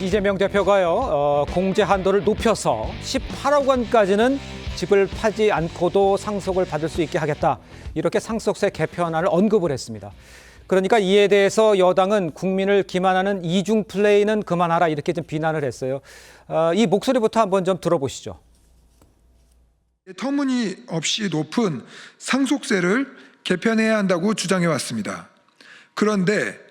이재명 대표가요, 공제 한도를 높여서 18억 원까지는 집을 팔지 않고도 상속을 받을 수 있게 하겠다. 이렇게 상속세 개편안을 언급을 했습니다. 그러니까 이에 대해서 여당은 국민을 기만하는 이중 플레이는 그만하라 이렇게 좀 비난을 했어요. 이 목소리부터 한번 좀 들어보시죠. 터무니없이 높은 상속세를 개편해야 한다고 주장해 왔습니다. 그런데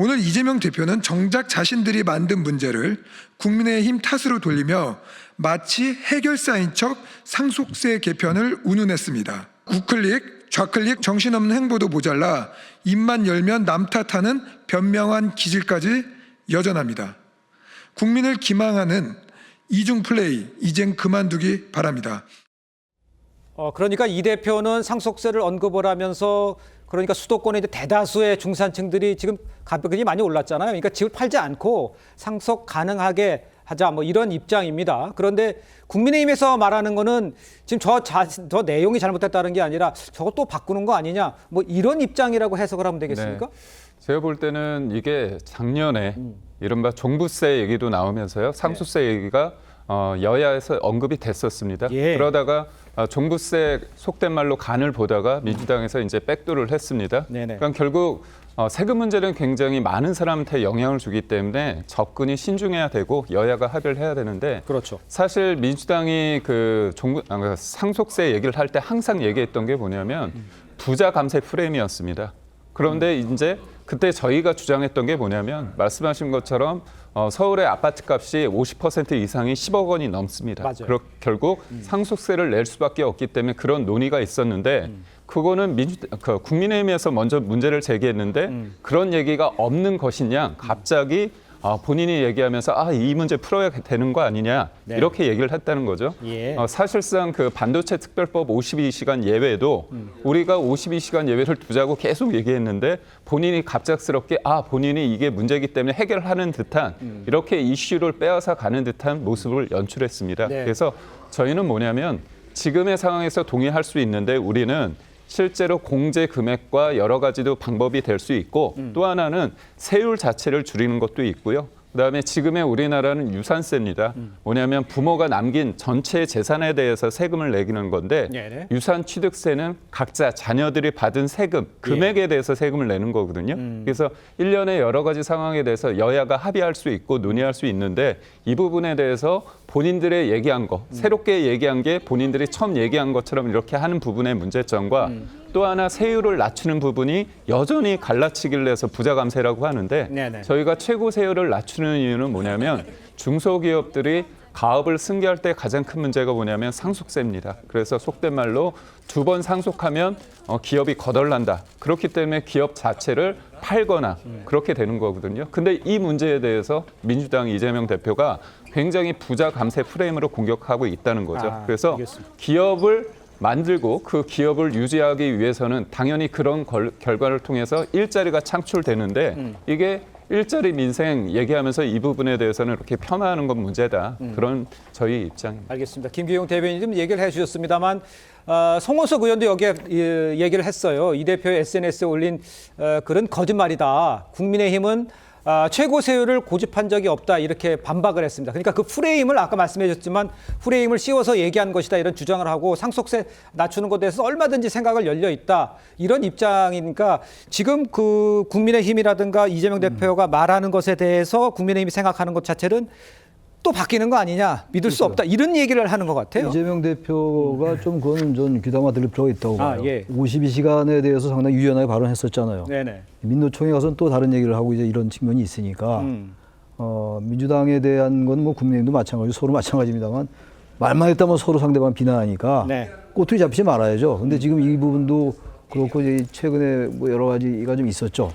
오늘 이재명 대표는 정작 자신들이 만든 문제를 국민의힘 탓으로 돌리며 마치 해결사인 척 상속세 개편을 운운했습니다. 우클릭, 좌클릭 정신없는 행보도 모자라 입만 열면 남 탓하는 변명한 기질까지 여전합니다. 국민을 기망하는 이중 플레이 이젠 그만두기 바랍니다. 그러니까 이 대표는 상속세를 언급을 하면서 그러니까 수도권의 대다수의 중산층들이 지금 가격이 많이 올랐잖아요. 그러니까 집을 팔지 않고 상속 가능하게 하자 뭐 이런 입장입니다. 그런데 국민의힘에서 말하는 거는 지금 저 내용이 잘못됐다는 게 아니라 저거 또 바꾸는 거 아니냐 뭐 이런 입장이라고 해석을 하면 되겠습니까? 네. 제가 볼 때는 이게 작년에 이른바 종부세 얘기도 나오면서요. 상속세 얘기가 여야에서 언급이 됐었습니다. 예. 그러다가 종부세 속된 말로 간을 보다가 민주당에서 이제 백도를 했습니다. 네네. 그러니까 결국 세금 문제는 굉장히 많은 사람한테 영향을 주기 때문에 접근이 신중해야 되고 여야가 합의를 해야 되는데 그렇죠. 사실 민주당이 상속세 얘기를 할 때 항상 얘기했던 게 뭐냐면 부자 감세 프레임이었습니다. 그런데 이제 그때 저희가 주장했던 게 뭐냐면 말씀하신 것처럼 서울의 아파트 값이 50% 이상이 10억 원이 넘습니다. 맞아요. 결국 상속세를 낼 수밖에 없기 때문에 그런 논의가 있었는데 그거는 국민의힘에서 먼저 문제를 제기했는데 그런 얘기가 없는 것이냐 갑자기 본인이 얘기하면서 이 문제 풀어야 되는 거 아니냐 네. 이렇게 얘기를 했다는 거죠. 예. 사실상 그 반도체 특별법 52시간 예외도 우리가 52시간 예외를 두자고 계속 얘기했는데 본인이 갑작스럽게 본인이 이게 문제이기 때문에 해결하는 듯한 이렇게 이슈를 빼앗아 가는 듯한 모습을 연출했습니다. 네. 그래서 저희는 뭐냐면 지금의 상황에서 동의할 수 있는데 우리는 실제로 공제 금액과 여러 가지도 방법이 될 수 있고 또 하나는 세율 자체를 줄이는 것도 있고요. 그다음에 지금의 우리나라는 유산세입니다. 뭐냐면 부모가 남긴 전체 재산에 대해서 세금을 내기는 건데 네네. 유산 취득세는 각자 자녀들이 받은 세금, 금액에 대해서 세금을 내는 거거든요. 그래서 1년의 여러 가지 상황에 대해서 여야가 합의할 수 있고 논의할 수 있는데 이 부분에 대해서 본인들의 얘기한 거, 새롭게 얘기한 게 본인들이 처음 얘기한 것처럼 이렇게 하는 부분의 문제점과 또 하나 세율을 낮추는 부분이 여전히 갈라치기를 해서 부자 감세라고 하는데 네네. 저희가 최고 세율을 낮추는 이유는 뭐냐면 중소기업들이 가업을 승계할 때 가장 큰 문제가 뭐냐면 상속세입니다. 그래서 속된 말로 2번 상속하면 기업이 거덜난다. 그렇기 때문에 기업 자체를 팔거나 그렇게 되는 거거든요. 근데 이 문제에 대해서 민주당 이재명 대표가 굉장히 부자 감세 프레임으로 공격하고 있다는 거죠. 그래서 알겠습니다. 기업을 만들고 그 기업을 유지하기 위해서는 당연히 그런 결과를 통해서 일자리가 창출되는데 이게 일자리 민생 얘기하면서 이 부분에 대해서는 이렇게 폄하하는 건 문제다. 그런 저희 입장입니다. 알겠습니다. 김규용 대변인님 얘기를 해주셨습니다만 송원석 의원도 여기에 얘기를 했어요. 이 대표의 SNS에 올린 글은 거짓말이다. 국민의힘은 최고 세율을 고집한 적이 없다 이렇게 반박을 했습니다. 그러니까 그 프레임을 아까 말씀해 주셨지만 프레임을 씌워서 얘기한 것이다 이런 주장을 하고 상속세 낮추는 것에 대해서 얼마든지 생각을 열려 있다 이런 입장이니까 지금 그 국민의힘이라든가 이재명 대표가 말하는 것에 대해서 국민의힘이 생각하는 것 자체는 또 바뀌는 거 아니냐 믿을 수 없다 이런 얘기를 하는 것 같아요. 이재명 대표가 좀 그건 좀 귀담아 들을 필요가 있다고 봐요. 예. 52시간에 대해서 상당히 유연하게 발언했었잖아요. 네네. 민노총에 가서는 또 다른 얘기를 하고 이제 이런 측면이 있으니까 민주당에 대한 건 뭐 국민의힘도 마찬가지고 서로 마찬가지입니다만 말만 했다면 서로 상대방 비난하니까 네. 꼬투리 잡히지 말아야죠. 근데 지금 이 부분도 그렇고 이제 최근에 뭐 여러 가지가 좀 있었죠.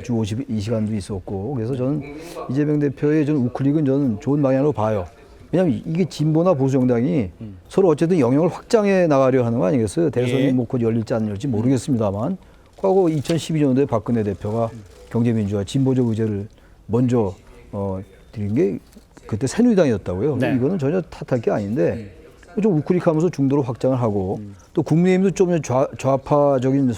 주 52시간도 있었고 그래서 저는 이재명 대표의 저는 우클릭은 저는 좋은 방향으로 봐요. 왜냐하면 이게 진보나 보수 정당이 서로 어쨌든 영역을 확장해 나가려 하는 거 아니겠어요? 대선이 예. 뭐 곧 열릴지 안 열릴지 모르겠습니다만 과거 2012년도에 박근혜 대표가 경제민주화 진보적 의제를 먼저 드린 게 그때 새누리당이었다고요. 네. 이거는 전혀 탓할 게 아닌데 좀 우클릭하면서 중도로 확장을 하고 또 국민의힘도 좀 좌파적인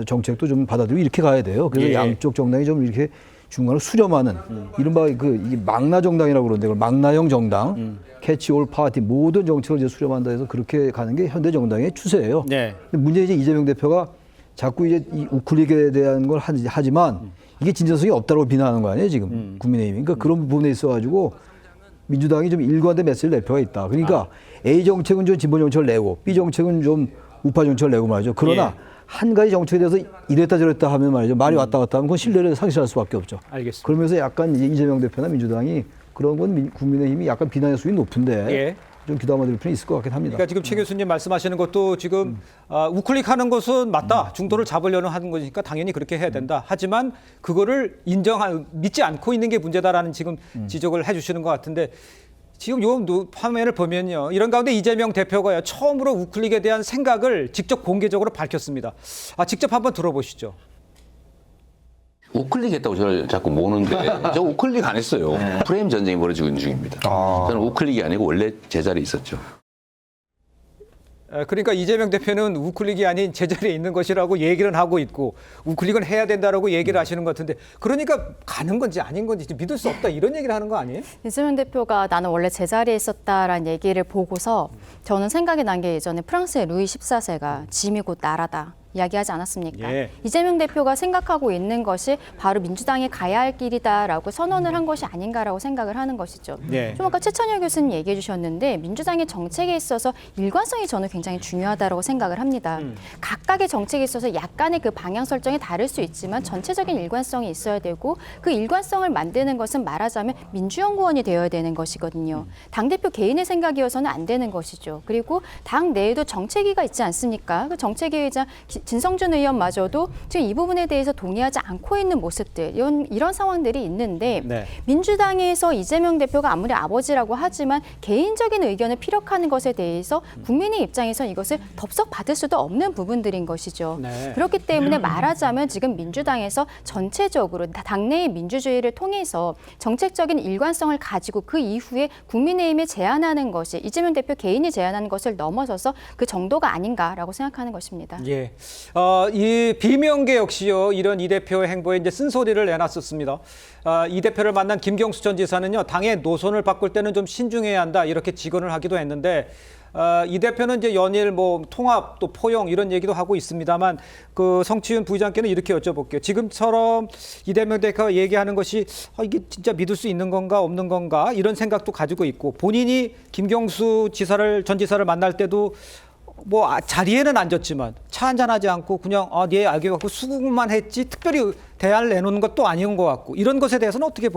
정책도 좀 받아들이고 이렇게 가야 돼요. 그래서 예. 양쪽 정당이 좀 이렇게 중간을 수렴하는 이른바 이게 망나 정당이라고 그러는데 그걸 망나형 정당, 캐치올 파티 모든 정책을 이제 수렴한다 해서 그렇게 가는 게 현대 정당의 추세예요. 네. 근데 문제는 이제 이재명 대표가 자꾸 이제 이 우클릭에 대한 걸 하지만 이게 진정성이 없다고 비난하는 거 아니에요 지금 국민의힘이. 그러니까 그런 부분에 있어가지고 민주당이 좀 일관된 메시지를 낼 필요가 있다. 그러니까 A 정책은 좀 진보 정책을 내고 B 정책은 좀 우파 정책을 내고 말이죠. 그러나 한 가지 정책에 대해서 이랬다 저랬다 하면 말이죠. 말이 왔다 갔다 하면 그건 신뢰를 상실할 수밖에 없죠. 알겠습니다. 그러면서 약간 이제 이재명 대표나 민주당이 그런 건 국민의힘이 약간 비난의 수준이 높은데 예. 좀 귀담아 드릴 필요는 있을 것 같긴 합니다. 그러니까 지금 최 교수님 말씀하시는 것도 지금 우클릭하는 것은 맞다. 중도를 잡으려는 하는 거니까 당연히 그렇게 해야 된다. 하지만 그거를 믿지 않고 있는 게 문제다라는 지금 지적을 해주시는 것 같은데 지금 요 화면을 보면요. 이런 가운데 이재명 대표가요. 처음으로 우클릭에 대한 생각을 직접 공개적으로 밝혔습니다. 직접 한번 들어보시죠. 우클릭 했다고 저를 자꾸 모으는데 저 우클릭 안 했어요. 프레임 전쟁이 벌어지고 있는 중입니다. 저는 우클릭이 아니고 원래 제자리에 있었죠. 그러니까 이재명 대표는 우클릭이 아닌 제자리에 있는 것이라고 얘기를 하고 있고 우클릭은 해야 된다라고 얘기를 하시는 것 같은데 그러니까 가는 건지 아닌 건지 믿을 수 없다 이런 얘기를 하는 거 아니에요? 이재명 대표가 나는 원래 제자리에 있었다라는 얘기를 보고서 저는 생각이 난 게 예전에 프랑스의 루이 14세가 짐이 곧 나라다. 이야기하지 않았습니까? 예. 이재명 대표가 생각하고 있는 것이 바로 민주당이 가야 할 길이다라고 선언을 한 것이 아닌가라고 생각을 하는 것이죠. 예. 좀 아까 최찬열 교수님 얘기해 주셨는데 민주당의 정책에 있어서 일관성이 저는 굉장히 중요하다고 생각을 합니다. 각각의 정책에 있어서 약간의 그 방향 설정이 다를 수 있지만 전체적인 일관성이 있어야 되고 그 일관성을 만드는 것은 말하자면 민주연구원이 되어야 되는 것이거든요. 당대표 개인의 생각이어서는 안 되는 것이죠. 그리고 당 내에도 정책위가 있지 않습니까? 그 정책위의장 진성준 의원마저도 지금 이 부분에 대해서 동의하지 않고 있는 모습들 이런 상황들이 있는데 네. 민주당에서 이재명 대표가 아무리 아버지라고 하지만 개인적인 의견을 피력하는 것에 대해서 국민의 입장에서 이것을 덥석 받을 수도 없는 부분들인 것이죠. 네. 그렇기 때문에 말하자면 지금 민주당에서 전체적으로 당내의 민주주의를 통해서 정책적인 일관성을 가지고 그 이후에 국민의힘에 제안하는 것이 이재명 대표 개인이 제안하는 것을 넘어서서 그 정도가 아닌가라고 생각하는 것입니다. 예. 이 비명계 역시요. 이런 이 대표의 행보에 이제 쓴소리를 내놨었습니다. 이 대표를 만난 김경수 전 지사는요. 당의 노선을 바꿀 때는 좀 신중해야 한다. 이렇게 직언을 하기도 했는데 이 대표는 이제 연일 통합 또 포용 이런 얘기도 하고 있습니다만 그 성치윤 부의장께는 이렇게 여쭤볼게요. 지금처럼 이재명 대표가 얘기하는 것이 이게 진짜 믿을 수 있는 건가 없는 건가 이런 생각도 가지고 있고 본인이 김경수 전 지사를 만날 때도 자리에는 앉았지만 차 한잔하지 않고 그냥 네 알겠고 수긍만 했지 특별히 대안을 내놓는 것도 아닌 것 같고 이런 것에 대해서는 어떻게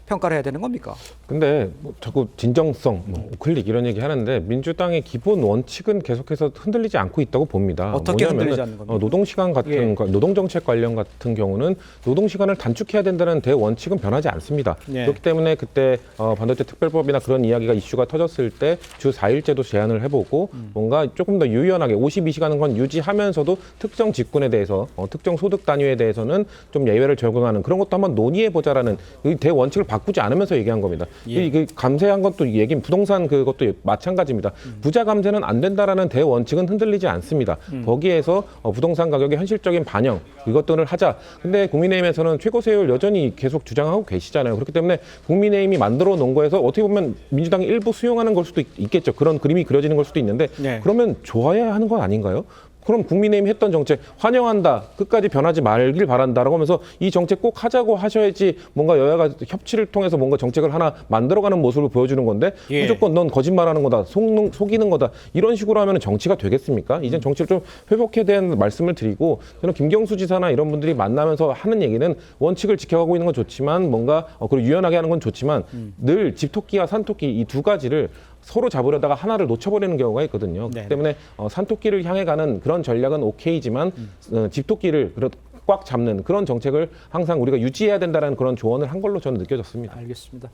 평가를 해야 되는 겁니까? 근데 자꾸 진정성, 우클릭 이런 얘기 하는데 민주당의 기본 원칙은 계속해서 흔들리지 않고 있다고 봅니다. 어떻게 흔들리지 않는 겁니까? 노동시간 같은 노동정책 관련 같은 경우는 노동시간을 단축해야 된다는 대원칙은 변하지 않습니다. 예. 그렇기 때문에 그때 반도체 특별법이나 그런 이야기가 이슈가 터졌을 때 주 4일제도 제안을 해보고 뭔가 조금 더 유연하게 52시간은 건 유지하면서도 특정 직군에 대해서 특정 소득 단위에 대해서는 좀 예외를 적용하는 그런 것도 한번 논의해보자라는 이 대원칙을 바꾸지 않으면서 얘기한 겁니다. 이 감세한 것도 얘기는 부동산 그것도 마찬가지입니다. 부자 감세는 안 된다라는 대원칙은 흔들리지 않습니다. 거기에서 부동산 가격의 현실적인 반영 이것들을 하자. 근데 국민의힘에서는 최고세율 여전히 계속 주장하고 계시잖아요. 그렇기 때문에 국민의힘이 만들어 놓은 거에서 어떻게 보면 민주당이 일부 수용하는 걸 수도 있겠죠. 그런 그림이 그려지는 걸 수도 있는데 그러면 좋아야 하는 건 아닌가요? 그럼 국민의힘이 했던 정책 환영한다. 끝까지 변하지 말길 바란다라고 하면서 이 정책 꼭 하자고 하셔야지 뭔가 여야가 협치를 통해서 뭔가 정책을 하나 만들어가는 모습을 보여주는 건데 무조건 넌 거짓말하는 거다. 속이는 거다. 이런 식으로 하면 정치가 되겠습니까? 이제 정치를 좀 회복해야 되는 말씀을 드리고 저는 김경수 지사나 이런 분들이 만나면서 하는 얘기는 원칙을 지켜가고 있는 건 좋지만 뭔가 그리고 유연하게 하는 건 좋지만 늘 집토끼와 산토끼 이 두 가지를 서로 잡으려다가 하나를 놓쳐버리는 경우가 있거든요. 그렇기 때문에 산토끼를 향해 가는 그런 전략은 오케이지만 집토끼를 꽉 잡는 그런 정책을 항상 우리가 유지해야 된다는 그런 조언을 한 걸로 저는 느껴졌습니다. 알겠습니다.